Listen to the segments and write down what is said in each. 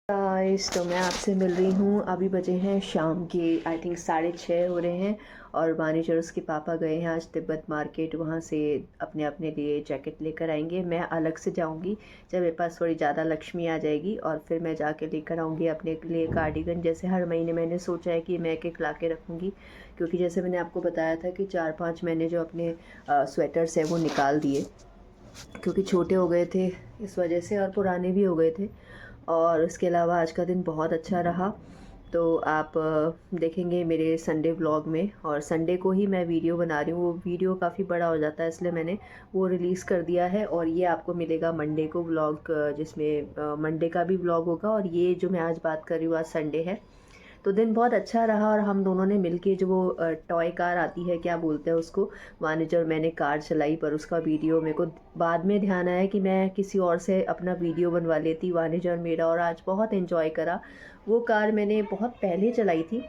Guys, तो मैं आपसे मिल रही हूँ। अभी बजे हैं शाम के आई थिंक 6:30 हो रहे हैं और वानिश और उसके पापा गए हैं आज तिब्बत मार्केट। वहाँ से अपने अपने लिए जैकेट लेकर आएंगे। मैं अलग से जाऊँगी जब मेरे पास थोड़ी ज़्यादा लक्ष्मी आ जाएगी, और फिर मैं जाके लेकर आऊँगी अपने लिए कार्डिगन। जैसे हर महीने मैंने सोचा है कि मैं एक ला के रखूँगी, क्योंकि जैसे मैंने आपको बताया था कि 4-5 मैंने जो अपने स्वेटर्स हैं वो निकाल दिए, क्योंकि छोटे हो गए थे इस वजह से और पुराने भी हो गए थे। और उसके अलावा आज का दिन बहुत अच्छा रहा। तो आप देखेंगे मेरे संडे व्लॉग में, और संडे को ही मैं वीडियो बना रही हूँ। वो वीडियो काफ़ी बड़ा हो जाता है, इसलिए मैंने वो रिलीज़ कर दिया है। और ये आपको मिलेगा मंडे को व्लॉग, जिसमें मंडे का भी व्लॉग होगा। और ये जो मैं आज बात कर रही हूँ, आज संडे है। तो दिन बहुत अच्छा रहा, और हम दोनों ने मिलके जो वो टॉय कार आती है, क्या बोलते हैं उसको, वानिज और मैंने कार चलाई। पर उसका वीडियो मेरे को बाद में ध्यान आया कि मैं किसी और से अपना वीडियो बनवा लेती, वानिज और मेरा। और आज बहुत एंजॉय करा। वो कार मैंने बहुत पहले चलाई थी,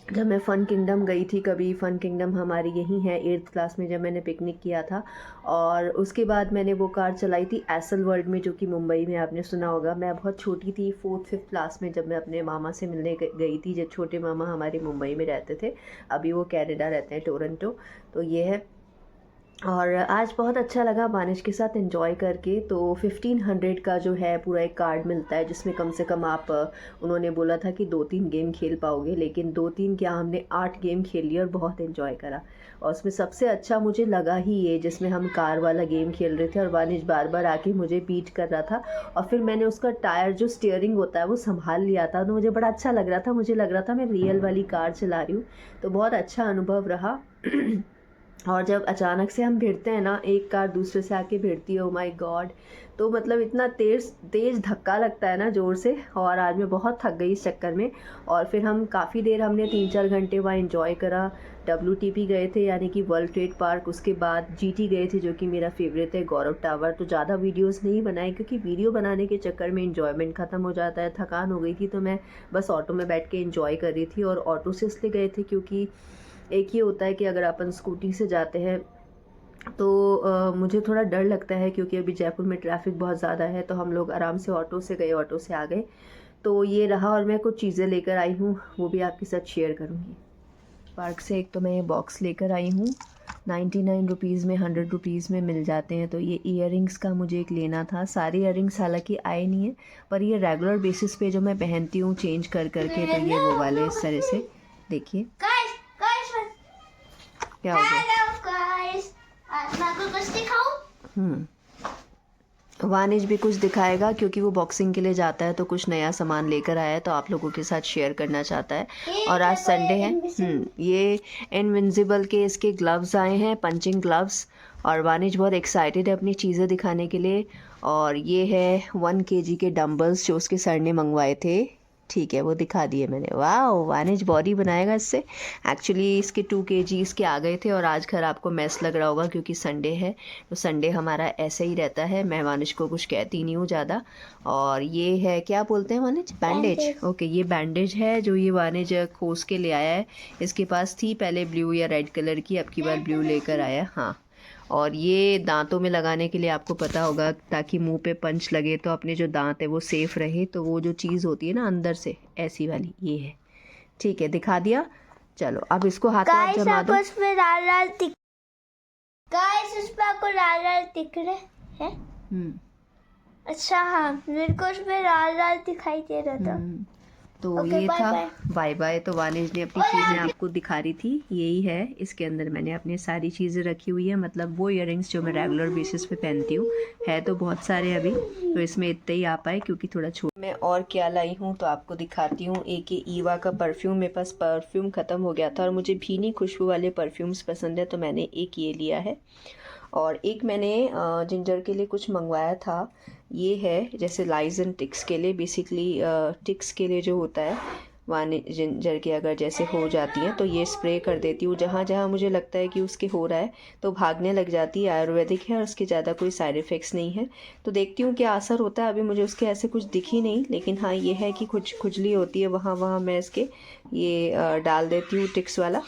जब मैं फ़न किंगडम गई थी। कभी फ़न किंगडम हमारी यहीं है, 8th क्लास में जब मैंने पिकनिक किया था। और उसके बाद मैंने वो कार चलाई थी एसल वर्ल्ड में, जो कि मुंबई में, आपने सुना होगा। मैं बहुत छोटी थी, 4th-5th क्लास में, जब मैं अपने मामा से मिलने गई थी। जब छोटे मामा हमारे मुंबई में रहते थे, अभी वो कनाडा रहते हैं, टोरंटो। तो ये है। और आज बहुत अच्छा लगा वानिश के साथ एंजॉय करके। तो 1500 का जो है पूरा एक कार्ड मिलता है, जिसमें कम से कम आप, उन्होंने बोला था कि 2-3 गेम खेल पाओगे, लेकिन 2-3 क्या, हमने 8 गेम खेल लिए और बहुत एंजॉय करा। और उसमें सबसे अच्छा मुझे लगा ही ये, जिसमें हम कार वाला गेम खेल रहे थे और वानिश बार बार आके मुझे बीट कर रहा था। और फिर मैंने उसका टायर, जो स्टीयरिंग होता है, वो संभाल लिया था। तो मुझे बड़ा अच्छा लग रहा था, मुझे लग रहा था मैं रियल वाली कार चला रही हूँ। तो बहुत अच्छा अनुभव रहा। और जब अचानक से हम भिड़ते हैं ना, एक कार दूसरे से आके भिड़ती है, ओ माय गॉड, तो मतलब इतना तेज़ तेज़ धक्का लगता है ना, ज़ोर से। और आज मैं बहुत थक गई इस चक्कर में। और फिर हम काफ़ी देर, हमने 3-4 घंटे वहाँ एंजॉय करा। WTP गए थे, यानी कि वर्ल्ड ट्रेड पार्क। उसके बाद GT गए थे, जो कि मेरा फेवरेट है, गौरव टावर। तो ज़्यादा वीडियोस नहीं बनाई, क्योंकि वीडियो बनाने के चक्कर में एंजॉयमेंट ख़त्म हो जाता है, थकान हो गई थी। तो मैं बस ऑटो में बैठ के एंजॉय कर रही थी। और ऑटो से इसलिए गए थे क्योंकि एक ये होता है कि अगर अपन स्कूटी से जाते हैं तो मुझे थोड़ा डर लगता है, क्योंकि अभी जयपुर में ट्रैफिक बहुत ज़्यादा है। तो हम लोग आराम से ऑटो से गए, ऑटो से आ गए। तो ये रहा। और मैं कुछ चीज़ें लेकर आई हूँ, वो भी आपके साथ शेयर करूँगी। पार्क से एक तो मैं ये बॉक्स लेकर आई हूँ, 99 रुपीज़ में, 100 रुपीज़ में मिल जाते हैं। तो ये ईयरिंग्स का मुझे एक लेना था। सारे ईयरिंग्स हालांकि आए नहीं है, पर ये रेगुलर बेसिस पे जो मैं पहनती हूँ चेंज कर करके, तो ये वो वाले इस तरह से। देखिए क्या हो गया। वानिश भी कुछ दिखाएगा, क्योंकि वो बॉक्सिंग के लिए जाता है, तो कुछ नया सामान लेकर आया है, तो आप लोगों के साथ शेयर करना चाहता है। और आज संडे है। ये इनविंसिबल के इसके ग्लव्स आए हैं, पंचिंग ग्लव्स। और वानिश बहुत एक्साइटेड है अपनी चीज़ें दिखाने के लिए। और ये है 1 kg के डम्बल्स, जो उसके सर ने मंगवाए थे। ठीक है, वो दिखा दिए मैंने। वाह, वानिश बॉडी बनाएगा इससे। एक्चुअली इसके 2 kg इसके आ गए थे, और आज घर आपको मैस लग रहा होगा, क्योंकि संडे है। तो संडे हमारा ऐसे ही रहता है। मैं वानिश को कुछ कहती नहीं हूँ ज़्यादा। और ये है, क्या बोलते हैं वानिश, बैंडेज। ओके, ये बैंडेज है जो ये वानिश खोस के ले आया है। इसके पास थी पहले ब्लू या रेड कलर की, अब की बार ब्लू लेकर आया। हाँ। और ये दांतों में लगाने के लिए, आपको पता होगा, ताकि मुंह पे पंच लगे तो अपने जो दांत है वो सेफ रहे। तो वो जो चीज़ होती है ना अंदर से, ऐसी वाली, ये है। ठीक है, दिखा दिया। चलो अब इसको हाथों हाथ जमा दो। गाइस, उस पे आपको लाल लाल दिख रहे हैं? अच्छा, हाँ, मेरे को उसमें लाल लाल दिखाई दे रहा था। तो Okay, ये bye था। bye. Bye bye. तो वानिश ने अपनी चीज़ें आपको दिखा रही थी, यही है। इसके अंदर मैंने अपनी सारी चीज़ें रखी हुई है, मतलब वो ईयरिंग्स जो मैं रेगुलर बेसिस पे पहनती हूँ। है तो बहुत सारे अभी, तो इसमें इतने ही आ पाए, क्योंकि थोड़ा छोटा। मैं और क्या लाई हूँ तो आपको दिखाती हूँ। एक ये ईवा का परफ्यूम, मेरे पास परफ्यूम ख़त्म हो गया था, और मुझे भीनी खुशबू वाले परफ्यूम्स पसंद है, तो मैंने एक ये लिया है। और एक मैंने जिंजर के लिए कुछ मंगवाया था। ये है जैसे लाइजन टिक्स के लिए, बेसिकली टिक्स के लिए जो होता है, वाने जिंजर के अगर जैसे हो जाती हैं, तो ये स्प्रे कर देती हूँ जहाँ जहाँ मुझे लगता है कि उसके हो रहा है, तो भागने लग जाती है। आयुर्वेदिक है और उसके ज़्यादा कोई साइड इफ़ेक्ट्स नहीं है। तो देखती हूँ क्या असर होता है। अभी मुझे उसके ऐसे कुछ दिखी नहीं, लेकिन हाँ ये है कि कुछ खुजली होती है वहाँ वहाँ। मैं इसके ये डाल देती हूँ टिक्स वाला।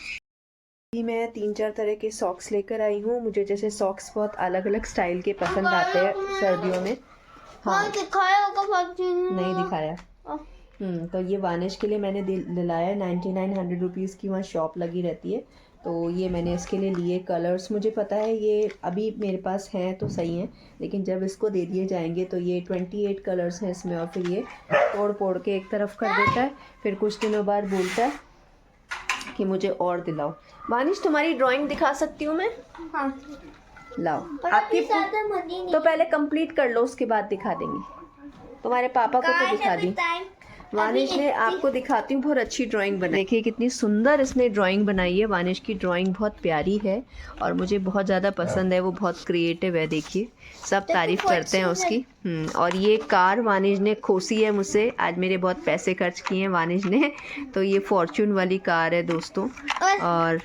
मैं 3-4 तरह के सॉक्स लेकर आई हूँ। मुझे जैसे सॉक्स बहुत अलग अलग स्टाइल के पसंद आते हैं सर्दियों में। हाँ, नहीं दिखाया। तो ये वानिश के लिए मैंने दिलाया 99-100 रुपीज़ की वहाँ शॉप लगी रहती है, तो ये मैंने इसके लिए लिए कलर्स। मुझे पता है ये अभी मेरे पास हैं तो सही हैं, लेकिन जब इसको दे दिए जाएंगे तो ये 28 कलर्स हैं इसमें, और फिर ये तोड़ के एक तरफ कर देता है, फिर कुछ दिनों बाद बोलता है कि मुझे और दिलाओ। वानिश तुम्हारी ड्राइंग दिखा सकती हूँ मैं? हाँ। लाओ आपकी, तो पहले कंप्लीट कर लो उसके बाद दिखा देंगे। तुम्हारे पापा को तो दिखा दी। वानिश ने आपको दिखाती हूँ, बहुत अच्छी ड्राइंग बनाई। देखिए कितनी सुंदर इसने ड्राइंग बनाई है। वानिश की ड्राइंग बहुत प्यारी है और मुझे बहुत ज़्यादा पसंद है, वो बहुत क्रिएटिव है। देखिए सब तारीफ़ करते हैं उसकी। और ये कार वानिश ने खोसी है मुझसे, आज मेरे बहुत पैसे खर्च किए हैं वानिश ने। तो ये फॉर्च्यून वाली कार है दोस्तों, और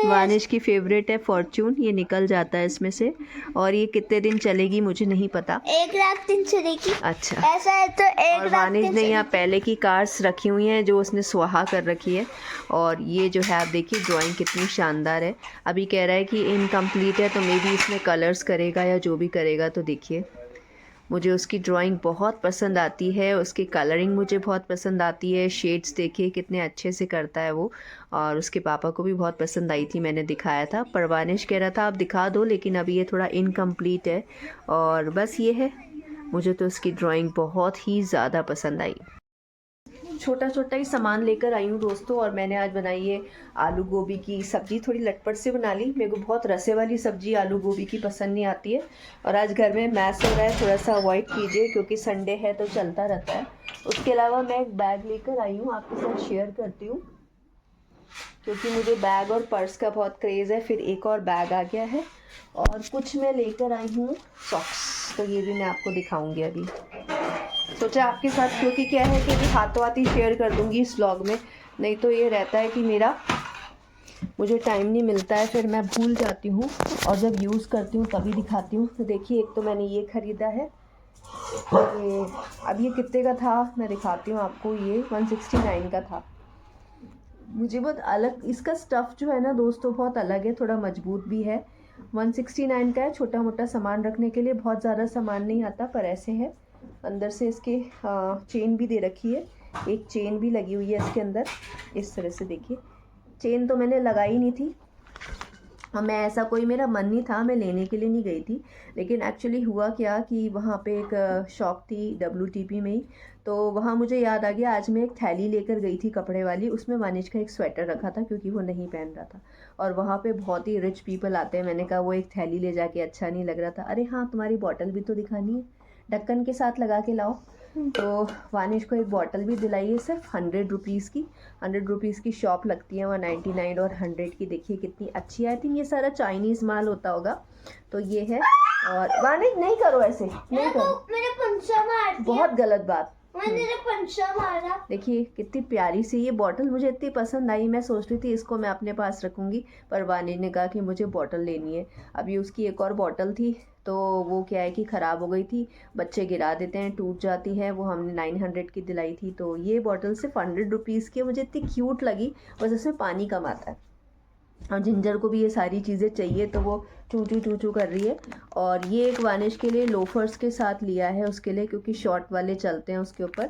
वानिश की फेवरेट है फॉर्च्यून। ये निकल जाता है इसमें से, और ये कितने दिन चलेगी मुझे नहीं पता। 1 लाख दिन चलेगी। अच्छा ऐसा है तो 1 लाख। वानिश ने यहाँ पहले की कार्स रखी हुई हैं जो उसने स्वाहा कर रखी है, और ये जो है आप देखिए ड्राइंग कितनी शानदार है। अभी कह रहा है कि इनकम्प्लीट है, तो मे बी इसमें कलर्स करेगा या जो भी करेगा। तो देखिए मुझे उसकी ड्राइंग बहुत पसंद आती है, उसकी कलरिंग मुझे बहुत पसंद आती है। शेड्स देखिए कितने अच्छे से करता है वो, और उसके पापा को भी बहुत पसंद आई थी, मैंने दिखाया था। पर वानिश कह रहा था आप दिखा दो, लेकिन अभी ये थोड़ा इनकम्प्लीट है। और बस ये है, मुझे तो उसकी ड्राइंग बहुत ही ज़्यादा पसंद आई। छोटा छोटा ही सामान लेकर आई हूँ दोस्तों, और मैंने आज बनाई है आलू गोभी की सब्ज़ी। थोड़ी लटपट से बना ली, मेरे को बहुत रसे वाली सब्ज़ी आलू गोभी की पसंद नहीं आती है। और आज घर में मैस हो रहा है, थोड़ा सा अवॉइड कीजिए क्योंकि संडे है तो चलता रहता है। उसके अलावा मैं एक बैग लेकर आई हूँ, आपके साथ शेयर करती हूँ, क्योंकि मुझे बैग और पर्स का बहुत क्रेज़ है। फिर एक और बैग आ गया है, और कुछ मैं लेकर आई हूँ सॉक्स, तो ये भी मैं आपको दिखाऊंगी अभी। सोचा आपके साथ, क्योंकि क्या है कि हाथों हाथ ही शेयर कर दूंगी इस व्लॉग में, नहीं तो ये रहता है कि मुझे टाइम नहीं मिलता है, फिर मैं भूल जाती हूँ, और जब यूज़ करती हूँ तभी दिखाती हूँ। तो देखिए एक तो मैंने ये ख़रीदा है, ये अब ये कितने का था मैं दिखाती हूँ आपको। ये 169 का था। मुझे बहुत अलग इसका स्टफ़ जो है ना दोस्तों, बहुत अलग है, थोड़ा मजबूत भी है। 169 का है, छोटा मोटा सामान रखने के लिए, बहुत ज़्यादा सामान नहीं आता, पर ऐसे है। अंदर से इसके चेन भी दे रखी है, एक चेन भी लगी हुई है इसके अंदर, इस तरह से देखिए। चेन तो मैंने लगाई नहीं थी, और मैं ऐसा कोई मेरा मन नहीं था, मैं लेने के लिए नहीं गई थी। लेकिन एक्चुअली हुआ क्या कि वहाँ पे एक शॉप थी WTP में ही, तो वहाँ मुझे याद आ गया, आज मैं एक थैली लेकर गई थी कपड़े वाली, उसमें वानिश का एक स्वेटर रखा था क्योंकि वो नहीं पहन रहा था। और वहाँ पे बहुत ही रिच पीपल आते हैं, मैंने कहा वो एक थैली ले जाके अच्छा नहीं लग रहा था। अरे हाँ तुम्हारी बॉटल भी तो दिखानी है, ढक्कन के साथ लगा के लाओ। तो वानिश को एक बॉटल भी दिलाई है, सिर्फ 100 रुपीज़ की। 100 रुपीज़ की शॉप लगती है, 199 और 100 की। देखिए कितनी अच्छी है। आई थिंक ये सारा चाइनीज़ माल होता होगा, तो ये है। और वानिश नहीं करो ऐसे, नहीं करो, मेरे पंचा मार दिया। बहुत गलत बात। मैंने पंचा मारा। देखिए कितनी प्यारी सी ये बॉटल, मुझे इतनी पसंद आई, मैं सोच रही थी इसको मैं अपने पास रखूँगी, पर वानी ने कहा कि मुझे बॉटल लेनी है। अभी उसकी एक और बॉटल थी, तो वो क्या है कि ख़राब हो गई थी, बच्चे गिरा देते हैं, टूट जाती है, वो हमने 900 की दिलाई थी। तो ये बॉटल सिर्फ 100 रुपीज़ की, मुझे इतनी क्यूट लगी, बस इसमें पानी कम आता है। और जिंजर को भी ये सारी चीज़ें चाहिए, तो वो चू चू कर रही है। और ये एक वानिश के लिए लोफर्स के साथ लिया है उसके लिए, क्योंकि शॉर्ट वाले चलते हैं उसके ऊपर।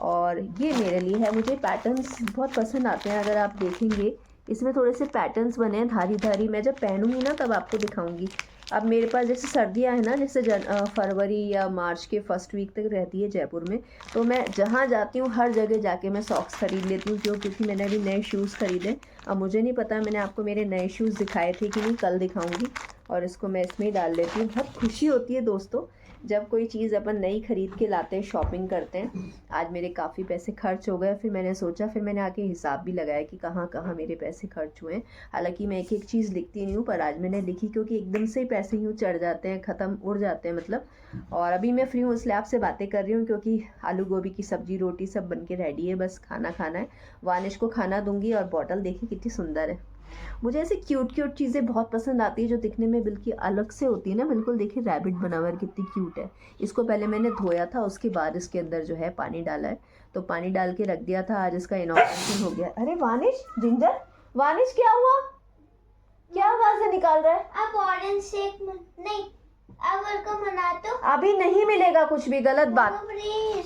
और ये मेरे लिए है, मुझे पैटर्न्स बहुत पसंद आते हैं। अगर आप देखेंगे इसमें थोड़े से पैटर्न्स बने हैं धारी धारी, मैं जब पहनूंगी ना तब आपको दिखाऊंगी। अब मेरे पास जैसे सर्दियाँ हैं ना, जैसे फरवरी या मार्च के फर्स्ट वीक तक रहती है जयपुर में, तो मैं जहाँ जाती हूँ हर जगह जाके मैं सॉक्स ख़रीद लेती हूँ। क्योंकि मैंने अभी नए शूज़ ख़रीदे। अब मुझे नहीं पता मैंने आपको मेरे नए शूज़ दिखाए थे कि नहीं, कल दिखाऊंगी। और इसको मैं इसमें ही डाल लेती हूँ। बहुत खुशी होती है दोस्तों जब कोई चीज़ अपन नई ख़रीद के लाते हैं, शॉपिंग करते हैं। आज मेरे काफ़ी पैसे खर्च हो गए, फिर मैंने सोचा, फिर मैंने आके हिसाब भी लगाया कि कहाँ कहाँ मेरे पैसे खर्च हुए हैं। हालांकि मैं एक एक चीज़ लिखती नहीं हूँ, पर आज मैंने लिखी क्योंकि एकदम से ही पैसे यूँ चढ़ जाते हैं, ख़त्म उड़ जाते हैं मतलब। और अभी मैं फ्री हूँ इसलिए आपसे बातें कर रही हूँ, क्योंकि आलू गोभी की सब्ज़ी रोटी सब बन के रेडी है, बस खाना खाना है। वानिश को खाना दूंगी। और बॉटल देखिए कितनी सुंदर है। मुझे ऐसे क्यूट चीज़ें बहुत पसंद आती है जो दिखने में बिल्कुल अलग से होती है ना। बिल्कुल देखिए रैबिट बना हुआ है, कितनी क्यूट है। इसको पहले मैंने धोया था, उसके बाद इसके अंदर जो है पानी डाला है, तो पानी डाल के रख दिया था। आज इसका इनॉग्रेशन हो गया। अरे वानिश, जिंजर, वानिश क्या हुआ, क्या आवाज़ निकाल रहा है? आप ऑरेंज शेक नहीं, अब उसको मना तो अभी नहीं मिलेगा कुछ भी, गलत बात। प्लीज।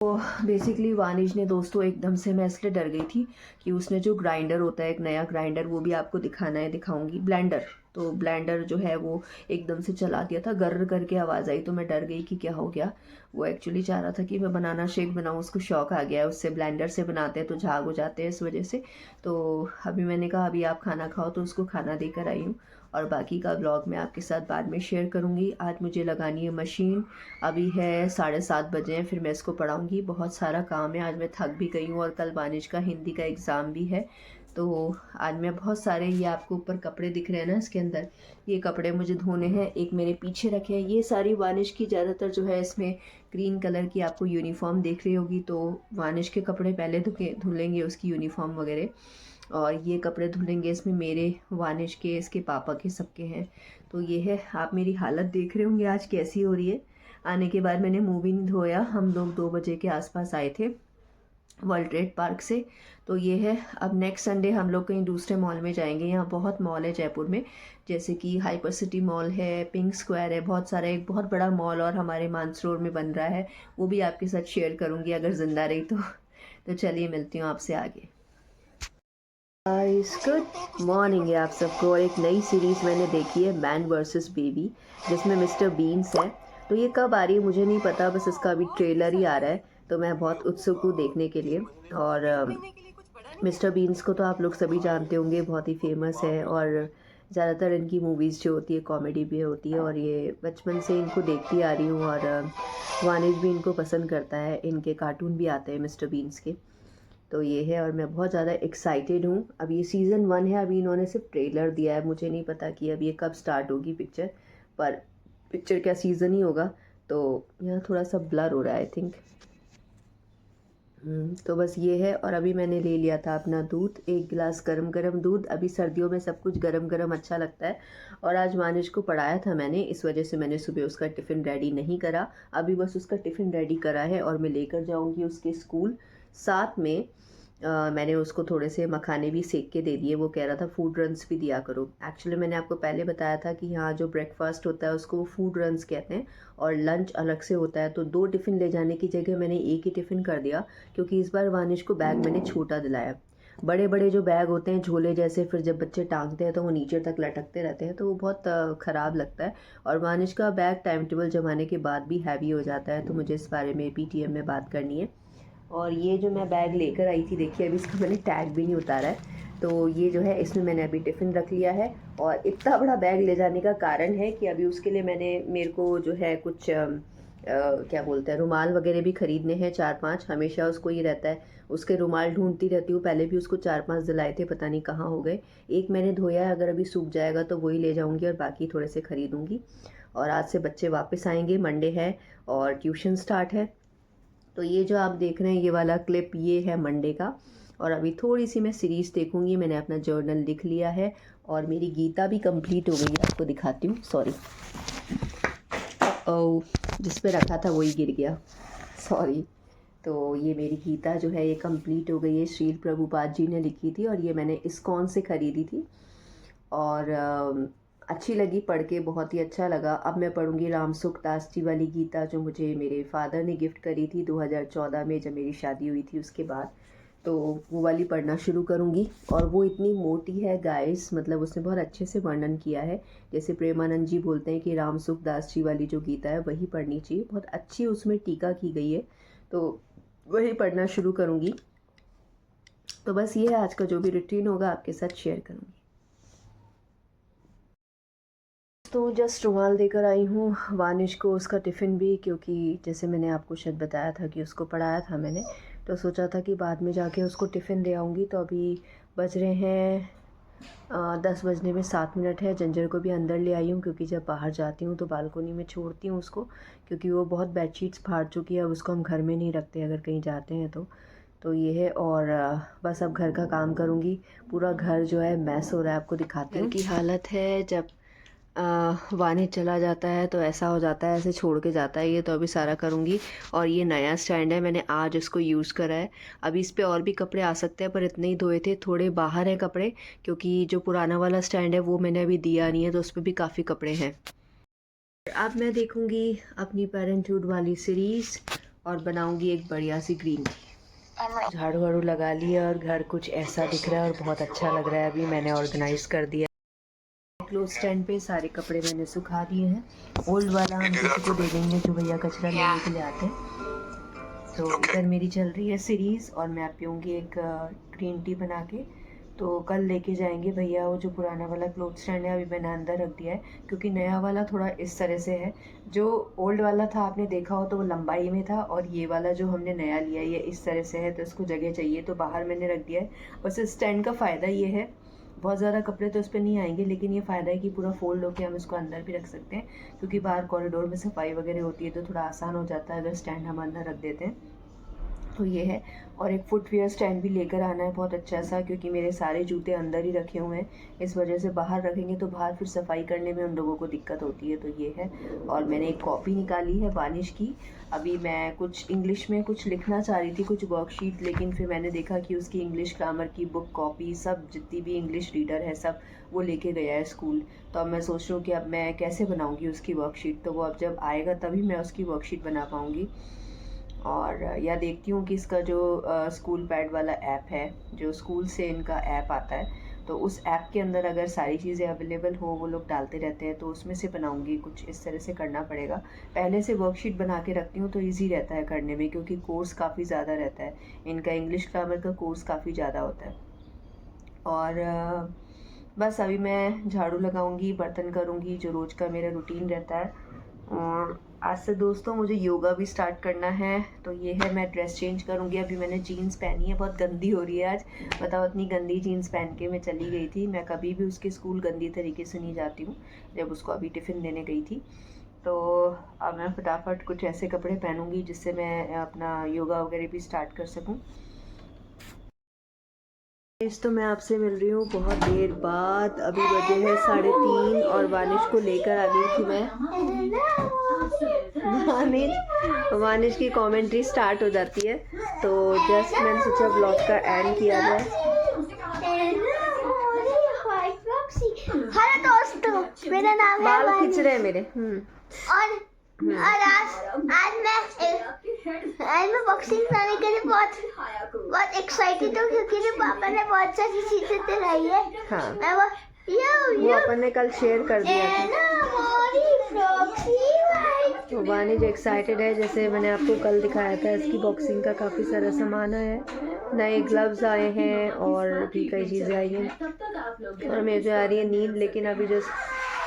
तो बेसिकली वानिश ने दोस्तों एकदम से, मैं इसलिए डर गई थी कि उसने जो ग्राइंडर होता है, एक नया ग्राइंडर, वो भी आपको दिखाना है, दिखाऊंगी, ब्लेंडर। तो ब्लेंडर जो है वो एकदम से चला दिया था, गर्र करके आवाज़ आई, तो मैं डर गई कि क्या हो गया। वो एक्चुअली चाह रहा था कि मैं बनाना शेक बनाऊँ, उसको शौक आ गया है उससे, ब्लेंडर से बनाते हैं तो झाग हो जाते हैं इस वजह से। तो अभी मैंने कहा अभी आप खाना खाओ, तो उसको खाना देकर आई हूँ, और बाकी का ब्लॉग मैं आपके साथ बाद में शेयर करूँगी। आज मुझे लगानी है मशीन, अभी है 7:30 बजे हैं, फिर मैं इसको पढ़ाऊँगी। बहुत सारा काम है, आज मैं थक भी गई हूँ, और कल वानिश का हिंदी का एग्ज़ाम भी है। तो आज मैं बहुत सारे, ये आपको ऊपर कपड़े दिख रहे हैं ना इसके अंदर, ये कपड़े मुझे धोने हैं, एक मेरे पीछे रखे हैं। ये सारी वानिश की ज़्यादातर जो है, इसमें ग्रीन कलर की आपको यूनिफॉर्म देख रही होगी, तो वानिश के कपड़े पहले धुलेंगे, उसकी यूनिफॉर्म वगैरह, और ये कपड़े धुलेंगे इसमें मेरे, वानिश के, इसके पापा के, सबके हैं। तो ये है, आप मेरी हालत देख रहे होंगे आज कैसी हो रही है। आने के बाद मैंने मुंह भी नहीं धोया, हम लोग 2 बजे के आसपास आए थे वर्ल्ड ट्रेड पार्क से। तो ये है, अब नेक्स्ट संडे हम लोग कहीं दूसरे मॉल में जाएंगे। यहाँ बहुत मॉल है जयपुर में, जैसे कि हाइपर सिटी मॉल है, पिंक स्क्वायर है, बहुत सारा, एक बहुत बड़ा मॉल और हमारे मानसरोवर में बन रहा है, वो भी आपके साथ शेयर करूँगी अगर ज़िंदा रही तो चलिए मिलती हूँ आपसे आगे। गुड मॉर्निंग है आप सबको, और एक नई सीरीज़ मैंने देखी है, मैन वर्सेस बेबी, जिसमें मिस्टर बीन्स है। तो ये कब आ रही है मुझे नहीं पता, बस इसका अभी ट्रेलर ही आ रहा है, तो मैं बहुत उत्सुक हूँ देखने के लिए। और मिस्टर बीन्स को तो आप लोग सभी जानते होंगे, बहुत ही फेमस है, और ज़्यादातर इनकी मूवीज़ जो होती है कॉमेडी भी होती है, और ये बचपन से इनको देखती आ रही हूँ, और वानिश भी इनको पसंद करता है, इनके कार्टून भी आते हैं मिस्टर बीन्स के। तो ये है, और मैं बहुत ज़्यादा एक्साइटेड हूँ। अब ये सीज़न 1 है, अभी इन्होंने सिर्फ ट्रेलर दिया है, मुझे नहीं पता कि अब ये कब स्टार्ट होगी पिक्चर, पर पिक्चर क्या सीज़न ही होगा। तो यहाँ थोड़ा सा ब्लर हो रहा है आई थिंक। तो बस ये है, और अभी मैंने ले लिया था अपना दूध, 1 गिलास गरम गरम दूध। अभी सर्दियों में सब कुछ गरम गरम अच्छा लगता है, और आज मानिश को पढ़ाया था मैंने, इस वजह से मैंने सुबह उसका टिफ़िन रेडी नहीं करा। अभी बस उसका टिफ़िन रेडी करा है, और मैं लेकर जाऊंगी उसके स्कूल। साथ में मैंने उसको थोड़े से मखाने भी सेक के दे दिए, वो कह रहा था फूड रन्स भी दिया करो। एक्चुअली मैंने आपको पहले बताया था कि यहाँ जो ब्रेकफास्ट होता है उसको फूड रन्स कहते हैं, और लंच अलग से होता है। तो 2 टिफ़िन ले जाने की जगह मैंने एक ही टिफ़िन कर दिया, क्योंकि इस बार वानिश को बैग मैंने छोटा दिलाया। बड़े बड़े जो बैग होते हैं झोले जैसे, फिर जब बच्चे टांगते हैं तो वो नीचे तक लटकते रहते हैं, तो वो बहुत ख़राब लगता है। और वानिश का बैग टाइम टेबल जमाने के बाद भी हैवी हो जाता है, तो मुझे इस बारे में PTM में बात करनी है। और ये जो मैं बैग लेकर आई थी, देखिए अभी इसका मैंने टैग भी नहीं उतारा है। तो ये जो है, इसमें मैंने अभी टिफ़िन रख लिया है, और इतना बड़ा बैग ले जाने का कारण है कि अभी उसके लिए मेरे को जो है कुछ क्या बोलते हैं, रुमाल वगैरह भी ख़रीदने हैं 4-5, हमेशा उसको ये रहता है, उसके रुमाल ढूंढती रहती हूँ। पहले भी उसको 4-5 दिलाए थे, पता नहीं कहाँ हो गए। एक मैंने धोया है, अगर अभी सूख जाएगा तो वही ले जाऊँगी, और बाकी थोड़े से ख़रीदूँगी। और आज से बच्चे वापस आएंगे, मंडे है और ट्यूशन स्टार्ट है। तो ये जो आप देख रहे हैं ये वाला क्लिप, ये है मंडे का। और अभी थोड़ी सी मैं सीरीज़ देखूंगी, मैंने अपना जर्नल लिख लिया है, और मेरी गीता भी कंप्लीट हो गई है, आपको दिखाती हूँ। सॉरी, ओ जिस पे रखा था वही गिर गया, सॉरी। तो ये मेरी गीता जो है ये कंप्लीट हो गई है, श्रील प्रभुपाद जी ने लिखी थी, और ये मैंने इस्कॉन से ख़रीदी थी, और अच्छी लगी पढ़ के, बहुत ही अच्छा लगा। अब मैं पढ़ूंगी राम सुखदास जी वाली गीता, जो मुझे मेरे फादर ने गिफ्ट करी थी 2014 में, जब मेरी शादी हुई थी उसके बाद। तो वो वाली पढ़ना शुरू करूंगी, और वो इतनी मोटी है गाइस, मतलब उसने बहुत अच्छे से वर्णन किया है। जैसे प्रेमानंद जी बोलते हैं कि राम सुखदास जी वाली जो गीता है वही पढ़नी चाहिए, बहुत अच्छी उसमें टीका की गई है, तो वही पढ़ना शुरू करूँगी। तो बस ये है, आज का जो भी रूटीन होगा आपके साथ शेयर करूँगी। तो जस्ट रुमाल देकर आई हूँ वानिश को, उसका टिफ़िन भी, क्योंकि जैसे मैंने आपको शायद बताया था कि उसको पढ़ाया था मैंने, तो सोचा था कि बाद में जाके उसको टिफ़िन दे आऊँगी। तो अभी बज रहे हैं 10 बजने में 7 मिनट है। जंजर को भी अंदर ले आई हूँ, क्योंकि जब बाहर जाती हूँ तो बालकोनी में छोड़ती हूँ उसको, क्योंकि वो बहुत बेडशीट्स फाड़ चुकी है, अब उसको हम घर में नहीं रखते अगर कहीं जाते हैं तो ये है। और बस अब घर का काम करूँगी, पूरा घर जो है मैस हो रहा है, आपको दिखाती हूँ। घर की हालत है, जब वानी चला जाता है तो ऐसा हो जाता है, ऐसे छोड़ के जाता है ये, तो अभी सारा करूँगी। और ये नया स्टैंड है, मैंने आज इसको यूज़ करा है। अभी इस पे और भी कपड़े आ सकते हैं, पर इतने ही धोए थे, थोड़े बाहर हैं कपड़े, क्योंकि जो पुराना वाला स्टैंड है वो मैंने अभी दिया नहीं है, तो उस पर भी काफ़ी कपड़े हैं। अब मैं देखूंगी अपनी पेरेंटहुड वाली सीरीज़ और बनाऊंगी एक बढ़िया सी ग्रीन टी। झाड़ू वाड़ू लगा लिया और घर कुछ ऐसा दिख रहा है और बहुत अच्छा लग रहा है। अभी मैंने ऑर्गेनाइज़ कर दिया क्लोथ स्टैंड पे, सारे कपड़े मैंने सुखा दिए हैं। ओल्ड वाला हम किसी को दे देंगे जो भैया कचरा लेने के लिए आते हैं। तो इधर मेरी चल रही है सीरीज़ और मैं पीऊँगी एक ग्रीन टी बना के। तो कल लेके जाएंगे भैया वो जो पुराना वाला क्लोथ स्टैंड है, अभी मैंने अंदर रख दिया है क्योंकि नया वाला थोड़ा इस तरह से है। जो ओल्ड वाला था आपने देखा हो तो वो लंबाई में था और ये वाला जो हमने नया लिया ये इस तरह से है, तो इसको जगह चाहिए तो बाहर मैंने रख दिया है। बस इस स्टैंड का फ़ायदा ये है, बहुत ज़्यादा कपड़े तो इस पर नहीं आएंगे, लेकिन ये फ़ायदा है कि पूरा फोल्ड होकर हम इसको अंदर भी रख सकते हैं क्योंकि बाहर कॉरिडोर में सफाई वगैरह होती है तो थोड़ा आसान हो जाता है अगर स्टैंड हम अंदर रख देते हैं। तो ये है। और एक फुटवेयर स्टैंड भी लेकर आना है बहुत अच्छा सा, क्योंकि मेरे सारे जूते अंदर ही रखे हुए हैं, इस वजह से बाहर रखेंगे तो बाहर फिर सफाई करने में उन लोगों को दिक्कत होती है। तो ये है। और मैंने एक कॉपी निकाली है वानिश की। अभी मैं कुछ इंग्लिश में कुछ लिखना चाह रही थी, कुछ वर्कशीट, लेकिन फिर मैंने देखा कि उसकी इंग्लिश ग्रामर की बुक कॉपी सब जितनी भी इंग्लिश रीडर है सब वो लेके गया है स्कूल। तो अब मैं सोच रही हूँ कि अब मैं कैसे बनाऊँगी उसकी वर्कशीट, तो वो अब जब आएगा तभी मैं उसकी वर्कशीट बना पाऊँगी। और या देखती हूँ कि इसका जो स्कूल पैड वाला ऐप है, जो स्कूल से इनका ऐप आता है, तो उस ऐप के अंदर अगर सारी चीज़ें अवेलेबल हो, वो लोग डालते रहते हैं, तो उसमें से बनाऊँगी। कुछ इस तरह से करना पड़ेगा। पहले से वर्कशीट बना के रखती हूँ तो इजी रहता है करने में, क्योंकि कोर्स काफ़ी ज़्यादा रहता है इनका, इंग्लिश ग्रामर का कोर्स काफ़ी ज़्यादा होता है। और बस अभी मैं झाड़ू लगाऊंगी, बर्तन करूंगी, जो रोज़ का मेरा रूटीन रहता है। और आज से दोस्तों मुझे योगा भी स्टार्ट करना है, तो ये है। मैं ड्रेस चेंज करूंगी। अभी मैंने जीन्स पहनी है, बहुत गंदी हो रही है आज, बताओ इतनी गंदी जीन्स पहन के मैं चली गई थी। मैं कभी भी उसके स्कूल गंदी तरीके से नहीं जाती हूँ, जब उसको अभी टिफ़िन देने गई थी। तो अब मैं फटाफट कुछ ऐसे कपड़े पहनूंगी जिससे मैं अपना योगा वगैरह भी स्टार्ट कर सकूँ। तो मैं आपसे मिल रही हूँ बहुत देर बाद। अभी बजे है 3:30 और वानिश को लेकर आ गई थी मैं। वानिश की कमेंट्री स्टार्ट हो जाती है, तो जस्ट मैंने सोचा ब्लॉग का एंड किया जाए। हेलो दोस्तों, मेरा नाम है बाल खींच रहे हैं मेरे। और आज मैं बॉक्सिंग करने के लिए बहुत एक्साइटेड हूँ, क्योंकि मेरे पापा ने बहुत सारी चीजें दिलाई है। हाँ, मैं वो अपन ने कल शेयर कर दिया था। तो वानिश एक्साइटेड है, जैसे मैंने आपको कल दिखाया था, इसकी बॉक्सिंग का काफ़ी सारा सामान आया है, नए ग्लव्स आए हैं और भी कई चीज़ें आई हैं। और मुझे आ रही है नींद, लेकिन अभी जस्ट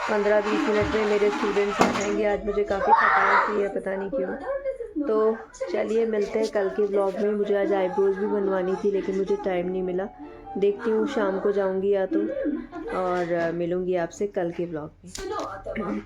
15-20 मिनट में मेरे स्टूडेंट्स आ जाएंगे। आज मुझे काफ़ी थकान सी है, पता नहीं क्यों। तो चलिए मिलते हैं कल के ब्लॉग में। मुझे आज आईब्रोज भी बनवानी थी, लेकिन मुझे टाइम नहीं मिला। देखती हूँ शाम को जाऊँगी या तो, और मिलूँगी आपसे कल के ब्लॉग में।